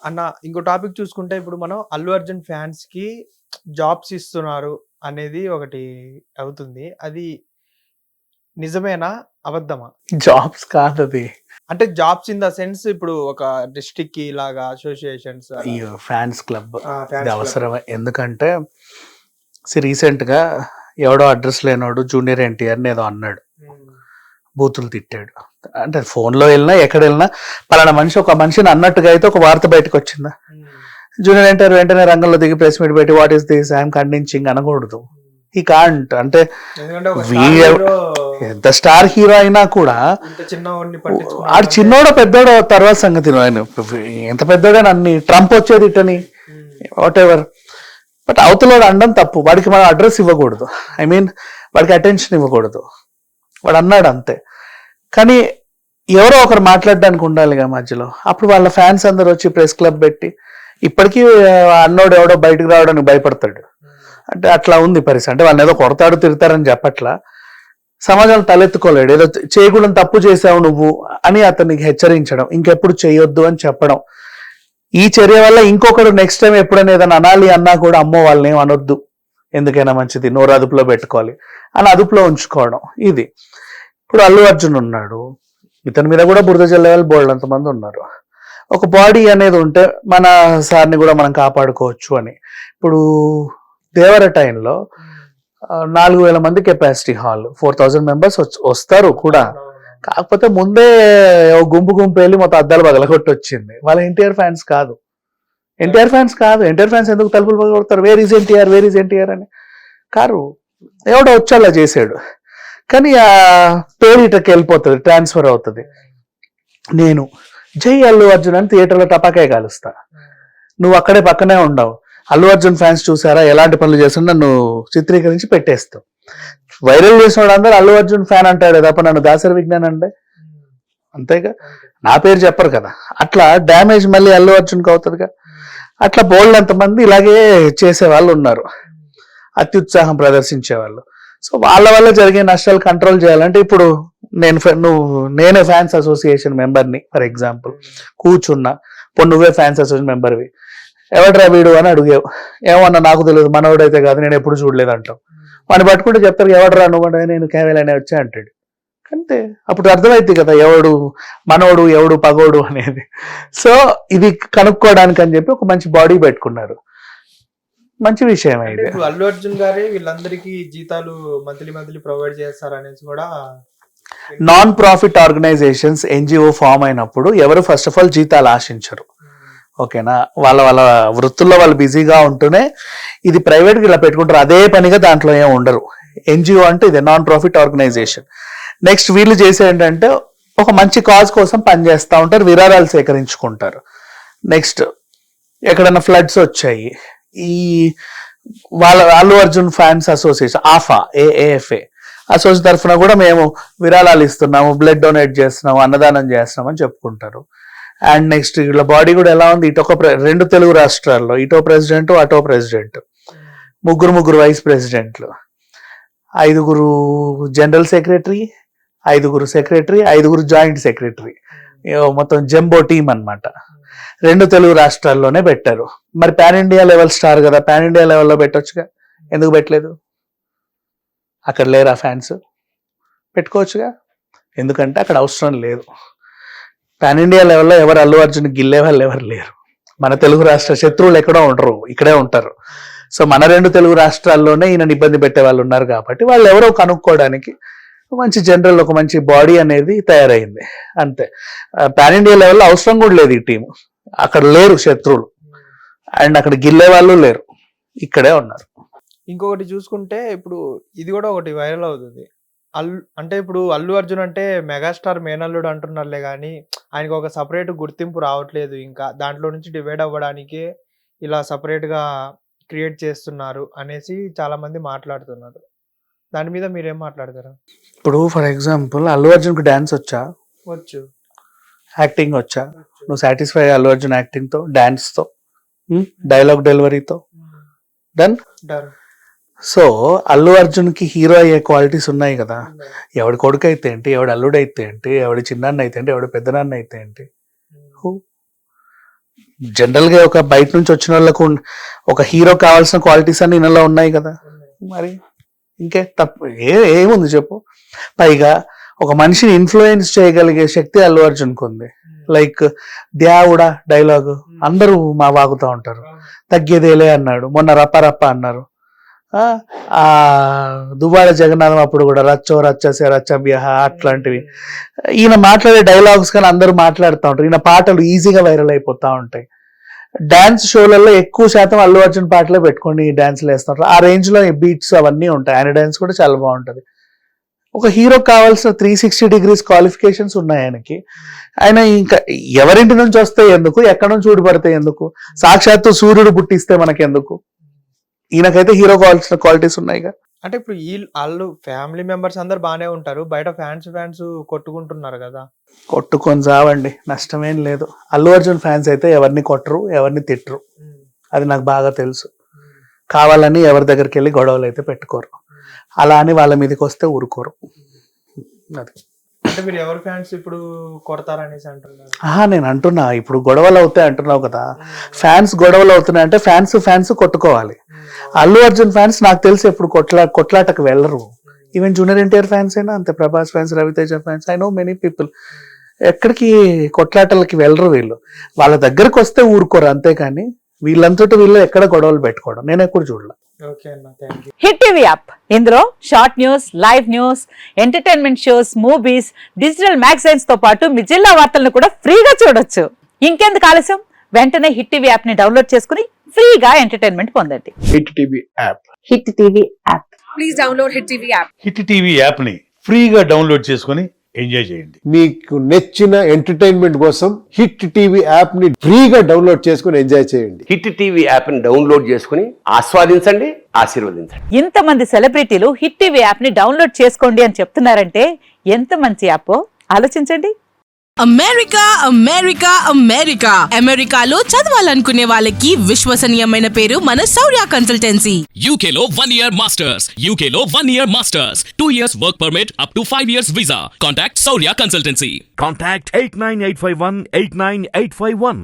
అన్న ఇంకో టాపిక్ చూసుకుంటే ఇప్పుడు మనం అల్లు అర్జున్ ఫ్యాన్స్‌కి జాబ్స్ ఇస్తున్నారు అనేది ఒకటి అవుతుంది. అది నిజమేనా? అబద్ధమా? జాబ్స్ కాదది. అంటే జాబ్స్ ఇన్ ద సెన్స్ ఇప్పుడు ఒక డిస్ట్రిక్ట్‌కి ఇలాగా అసోసియేషన్స్ అలా. అయ్యో! Fans club. ఆ! ఇది ఫ్యాన్స్ క్లబ్. అవసరమే. ఎందుకంటే రీసెంట్‌గా ఎవడో అడ్రస్ లేనోడు జూనియర్ ఎన్టీఆర్‌ని ఏదో అన్నాడు. హ్మ్. బూతులు తిట్టాడు. అంటే ఫోన్‌లో ఎళ్ళినా, ఎక్కడెళ్ళినా పలానా మనిషి ఒక మనిషిని అన్నట్టుగా అయితే ఒక వార్త బయటకొచ్చిందా? హ్మ్. జూనియర్ ఎన్టీఆర్ వెంటనే రంగంలో దిగి ప్రెస్ మీట్ పెట్టి what is this? I am condensing అనకూడదు. హి కాంట్. అంటే ఎందుకంటే ఒక వీ స్టార్ హీరో ఎంత స్టార్ హీరో అయినా కూడా ఇంత చిన్నవాడిని ఆడు పట్టించుకున్నాడంటే చిన్నోడో పెద్దోడో తర్వాత సంగతి. ఆయన ఎంత పెద్దోడని అన్ని ట్రంప్ వచ్చేది ఇట్టని వాట్ ఎవర్. బట్ అవతలోడు అనడం తప్పు. వాడికి మనం అడ్రస్ ఇవ్వకూడదు. ఐ మీన్ వాడికి అటెన్షన్ ఇవ్వకూడదు. వాడు అన్నాడు అంతే. కానీ ఎవరో ఒకరు మాట్లాడడానికి ఉండాలిగా మధ్యలో. అప్పుడు వాళ్ళ ఫ్యాన్స్ అందరు వచ్చి ప్రెస్ క్లబ్ పెట్టి ఇప్పటికీ అన్నోడు ఎవడో బయటకు రావడానికి భయపడతాడు. అంటే అట్లా ఉంది పరిస్థితి. అంటే వాళ్ళని ఏదో కొడతాడు తిడతారని చెప్పట్లా. సమాజంలో తలెత్తుకోలేడు. ఏదో చేయకూడని తప్పు చేసావు నువ్వు అని అతనికి హెచ్చరించడం, ఇంకెప్పుడు చేయొద్దు అని చెప్పడం. ఈ చర్య వల్ల ఇంకొకడు నెక్స్ట్ టైం ఎప్పుడైనా ఏదైనా అనాలి అన్నా కూడా అమ్మో వాళ్ళని ఏం అనొద్దు, ఎందుకైనా మంచిది, నోరు అదుపులో పెట్టుకోవాలి అని అదుపులో ఉంచుకోవడం. ఇది ఇప్పుడు అల్లు అర్జున్ ఉన్నాడు, ఇతని మీద కూడా బురద జల్లే వాళ్ళు బోల్డ్ అంతమంది ఉన్నారు. ఒక బాడీ అనేది ఉంటే మన సార్ని కూడా మనం కాపాడుకోవచ్చు అని. ఇప్పుడు దేవర టైంలో 4,000 మంది కెపాసిటీ హాల్, 4,000 మెంబర్స్ వస్తారు కూడా. కాకపోతే ముందే గుంపు వెళ్ళి మొత్తం అద్దాలు పగలగొట్టి వచ్చింది. వాళ్ళ ఎన్టీఆర్ ఫ్యాన్స్ కాదు. ఎన్టీఆర్ ఫ్యాన్స్ ఎందుకు తలుపులు పగలగొడతారు? వేర్ ఈజ్ ఎన్టీఆర్ అని కారు ఎవడో వచ్చి అలా చేశాడు. కానీ ఆ పేరు ఇటకి వెళ్ళిపోతుంది, ట్రాన్స్ఫర్ అవుతుంది. నేను జై అల్లు అర్జున్ అని థియేటర్లో టపాకాయ కాలుస్తా, నువ్వు అక్కడే పక్కనే ఉండవు. అల్లు అర్జున్ ఫ్యాన్స్ చూసారా ఎలాంటి పనులు చేస్తున్నా నన్ను చిత్రీకరించి పెట్టేస్తావు. వైరల్ చేసిన వాడు అందరూ అల్లు అర్జున్ ఫ్యాన్ అంటాడు తప్ప నన్ను దాసరి విజ్ఞాన్ అంటే అంతేగా, నా పేరు చెప్పరు కదా. అట్లా డ్యామేజ్ మళ్ళీ అల్లు అర్జున్కి అవుతుందిగా. అట్లా బోల్డ్ అంతమంది ఇలాగే చేసే వాళ్ళు ఉన్నారు, అత్యుత్సాహం ప్రదర్శించే వాళ్ళు. సో వాళ్ళ వల్ల జరిగే నష్టాలు కంట్రోల్ చేయాలంటే ఇప్పుడు నేనే ఫ్యాన్స్ అసోసియేషన్ మెంబర్ని ఫర్ ఎగ్జాంపుల్ కూర్చున్నా, ఇప్పుడు నువ్వే ఫ్యాన్స్ అసోసియేషన్ మెంబర్వి, ఎవడ్రా వీడు అని అడిగావు, ఏమన్నా నాకు తెలియదు మనోడైతే కాదు నేను ఎప్పుడు చూడలేదు అంటావు. వాడిని పట్టుకుంటే చెప్తారు ఎవడరా నువ్వు అంటే నేను కేవలనే వచ్చా అంటాడు. అంతే, అప్పుడు అర్థమైంది కదా ఎవడు మనోడు ఎవడు పగోడు అనేది. సో ఇది కనుక్కోవడానికి అని చెప్పి ఒక మంచి బాడీ పెట్టుకున్నారు, మంచి విషయం ఇది. అల్లు అర్జున్ గారే వీళ్ళందరికీ జీతాలు మంత్లీ ప్రొవైడ్ చేస్తారు అనేసి కూడా. Non profit organisations NGO form అయినప్పుడు ఎవరు ఫస్ట్ ఆఫ్ ఆల్ జీతాలు ఆశించరు, ఓకేనా. వాళ్ళ వృత్తుల్లో వాళ్ళు బిజీగా ఉంటూనే ఇది ప్రైవేట్గా ఇలా పెట్టుకుంటారు, అదే పనిగా దాంట్లో ఏం ఉండరు. ఎన్జిఓ అంటే ఇది నాన్ ప్రాఫిట్ ఆర్గనైజేషన్. నెక్స్ట్ వీళ్ళు చేసే ఏంటంటే ఒక మంచి కాజ్ కోసం పనిచేస్తూ ఉంటారు, విరాళాలు సేకరించుకుంటారు. నెక్స్ట్ ఎక్కడైనా ఫ్లడ్స్ వచ్చాయి, ఈ వాళ్ళ Allu Arjun fans association AAFA association తరఫున కూడా మేము విరాళాలు ఇస్తున్నాము, బ్లడ్ డొనేట్ చేస్తున్నాము, అన్నదానం చేస్తున్నాము అని చెప్పుకుంటారు. అండ్ నెక్స్ట్ వీళ్ళ బాడీ కూడా ఎలా ఉంది, ఇటొక 2 తెలుగు రాష్ట్రాల్లో ఇటో ప్రెసిడెంట్ అటో ప్రెసిడెంట్, ముగ్గురు వైస్ ప్రెసిడెంట్లు, 5 general secretary, 5 secretary, 5 joint secretary, మొత్తం జంబో టీమ్ అనమాట. 2 తెలుగు రాష్ట్రాల్లోనే పెట్టారు. మరి పాన్ ఇండియా లెవెల్ స్టార్ కదా, పాన్ ఇండియా లెవెల్లో పెట్టొచ్చుగా, ఎందుకు పెట్టలేదు? అక్కడ లేరా ఫ్యాన్స్? పెట్టుకోవచ్చుగా, ఎందుకంటే అక్కడ అవసరం లేదు. పాన్ ఇండియా లెవెల్లో ఎవరు అల్లు అర్జున్ గిల్లే వాళ్ళు ఎవరు లేరు. మన తెలుగు రాష్ట్ర శత్రువులు ఎక్కడో ఉండరు, ఇక్కడే ఉంటారు. సో మన 2 తెలుగు రాష్ట్రాల్లోనే ఈయన ఇబ్బంది పెట్టే వాళ్ళు ఉన్నారు కాబట్టి వాళ్ళు ఎవరో కనుక్కోవడానికి మంచి జనరల్ ఒక మంచి బాడీ అనేది తయారైంది అంతే. పాన్ ఇండియా లెవెల్లో అవసరం కూడా లేదు ఈ టీం, అక్కడ లేరు శత్రువులు, అండ్ అక్కడ గిల్లే వాళ్ళు లేరు, ఇక్కడే ఉన్నారు. ఇంకొకటి చూసుకుంటే ఇప్పుడు ఇది కూడా ఒకటి వైరల్ అవుతుంది. అంటే ఇప్పుడు అల్లు అర్జున్ అంటే మెగాస్టార్ మేనల్లుడు అంటున్నారులే కానీ ఆయనకు ఒక సపరేట్ గుర్తింపు రావట్లేదు. ఇంకా దాంట్లో నుంచి డివైడ్ అవ్వడానికే ఇలా సపరేట్గా క్రియేట్ చేస్తున్నారు అనేసి చాలా మంది మాట్లాడుతున్నారు. దాని మీద మీరేం మాట్లాడతారు? ఇప్పుడు ఫర్ ఎగ్జాంపుల్ అల్లు అర్జున్కి డాన్స్ వచ్చా? వచ్చు. యాక్టింగ్ వచ్చా? నువ్వు సాటిస్ఫై అల్లు అర్జున్ యాక్టింగ్తో, డాన్స్తో, డైలాగ్ డెలివరీతో? డన్. సో అల్లు అర్జున్కి హీరో అయ్యే క్వాలిటీస్ ఉన్నాయి కదా. ఎవడి కొడుకు అయితే ఏంటి, ఎవడి అల్లుడు అయితే ఏంటి, ఎవడి చిన్నాన్న అయితే ఏంటి, ఎవడి పెద్దనాన్న అయితే ఏంటి, జనరల్ గా ఒక బయట నుంచి వచ్చిన వాళ్ళకు ఒక హీరో కావాల్సిన క్వాలిటీస్ అన్ని ఈయనలో ఉన్నాయి కదా, మరి ఇంకే తప్పు ఏముంది చెప్పు. పైగా ఒక మనిషిని ఇన్ఫ్లుయెన్స్ చేయగలిగే శక్తి అల్లు అర్జున్కి ఉంది. లైక్ దేవుడా డైలాగు అందరూ మా వాగుతూ ఉంటారు, తగ్గేదేలే అన్నాడు, మొన్న రప్ప రప్ప అన్నారు. ఆ దువ్వాడ జగన్నాథం అప్పుడు కూడా రచ్చో రచ్చసే రచ్చభ్య అట్లాంటివి. ఈయన మాట్లాడే డైలాగ్స్ కానీ అందరూ మాట్లాడుతూ ఉంటారు. ఈయన పాటలు ఈజీగా వైరల్ అయిపోతూ ఉంటాయి. డాన్స్ షోలలో ఎక్కువ శాతం అల్లు అర్జున్ పాటలే పెట్టుకొని డాన్స్లు వేస్తుంటారు. ఆ రేంజ్ లో బీట్స్ అవన్నీ ఉంటాయి. ఆయన డాన్స్ కూడా చాలా బాగుంటది. ఒక హీరో కావాల్సిన 360 degrees క్వాలిఫికేషన్స్ ఉన్నాయి ఆయనకి. ఆయన ఇంకా ఎవరింటి నుంచి వస్తే ఎందుకు, ఎక్కడి నుంచి ఊడిపడితే ఎందుకు, సాక్షాత్తు సూర్యుడు పుట్టిస్తే మనకెందుకు. ఈయనకైతే హీరో కావాల్సిన క్వాలిటీస్ ఉన్నాయిగా. అంటే ఇప్పుడు వాళ్ళు ఫ్యామిలీ మెంబర్స్ అందరు బానే ఉంటారు, బయట ఫ్యాన్స్ కొట్టుకుంటున్నారు కదా. కొట్టుకొని చావండి, నష్టమేం లేదు. అల్లు అర్జున్ ఫ్యాన్స్ అయితే ఎవరిని కొట్టరు, ఎవరిని తిట్టరు, అది నాకు బాగా తెలుసు. కావాలని ఎవరి దగ్గరికి వెళ్ళి గొడవలు అయితే పెట్టుకోరు, అలా అని వాళ్ళ మీదకి వస్తే ఊరుకోరు. అది అంటే మీరు ఎవరు ఫ్యాన్స్ ఇప్పుడు కొడతారనేసి అంటున్నారు? నేను అంటున్నా, ఇప్పుడు గొడవలు అవుతాయి అంటున్నావు కదా, ఫ్యాన్స్ గొడవలు అవుతున్నాయి అంటే ఫ్యాన్స్ కొట్టుకోవాలి. అల్లు అర్జున్ ఫ్యాన్స్ నాకు తెలిసి ఎప్పుడు కొట్లాటకు వెళ్ళరు. ఈవెన్ జూనియర్ ఎన్టీఆర్ ఫ్యాన్స్ అయినా అంతే, Prabhas fans, Ravi Teja fans, I know many people. ఎక్కడికి కొట్లాటలకి వెళ్ళరు వీళ్ళు, వాళ్ళ దగ్గరకు వస్తే ఊరుకోరు అంతేకాని వీళ్ళంతటి వీళ్ళు ఎక్కడ గొడవలు పెట్టుకోవడం నేను ఎప్పుడు చూడలే. హిట్ టీవీ యాప్, ఇందులో short news, live news, entertainment shows, movies, digital magazines తో పాటు మీ జిల్లా వార్తలను కూడా ఫ్రీగా చూడొచ్చు. ఇంకెందుకు ఆలస్యం, వెంటనే హిట్ టీవీ యాప్ ని డౌన్లోడ్ చేసుకుని ఫ్రీగా ఎంటర్టైన్మెంట్ పొందండి. Hit TV app. Hit TV app. Please download hit TV app. Hit TV app ని ఫ్రీగా డౌన్లోడ్ చేసుకొని ఎంజాయ్ చేయండి. మీకు నచ్చిన ఎంటర్టైన్మెంట్ కోసం హిట్ టీవీ యాప్ ని ఫ్రీగా డౌన్లోడ్ చేసుకుని ఎంజాయ్ చేయండి. హిట్ టీవీ యాప్ ని డౌన్లోడ్ చేసుకుని ఆస్వాదించండి, ఆశీర్వదించండి. ఇంతమంది సెలబ్రిటీలు హిట్ టీవీ యాప్ ని డౌన్లోడ్ చేసుకోండి అని చెప్తున్నారంటే ఎంత మంచి యాప్ ఆలోచించండి. అమెరికా అమెరికా అమెరికా అమెరికాలో చదవాలనుకునే వాళ్ళకి విశ్వసనీయమైన పేరు మన శౌర్య కన్సల్టెన్సీ. UK లో 1 year masters, UK లో 1 year masters, 2 years work permit up to 5 years visa. Contact Saurya Consultancy. Contact 89851 89851.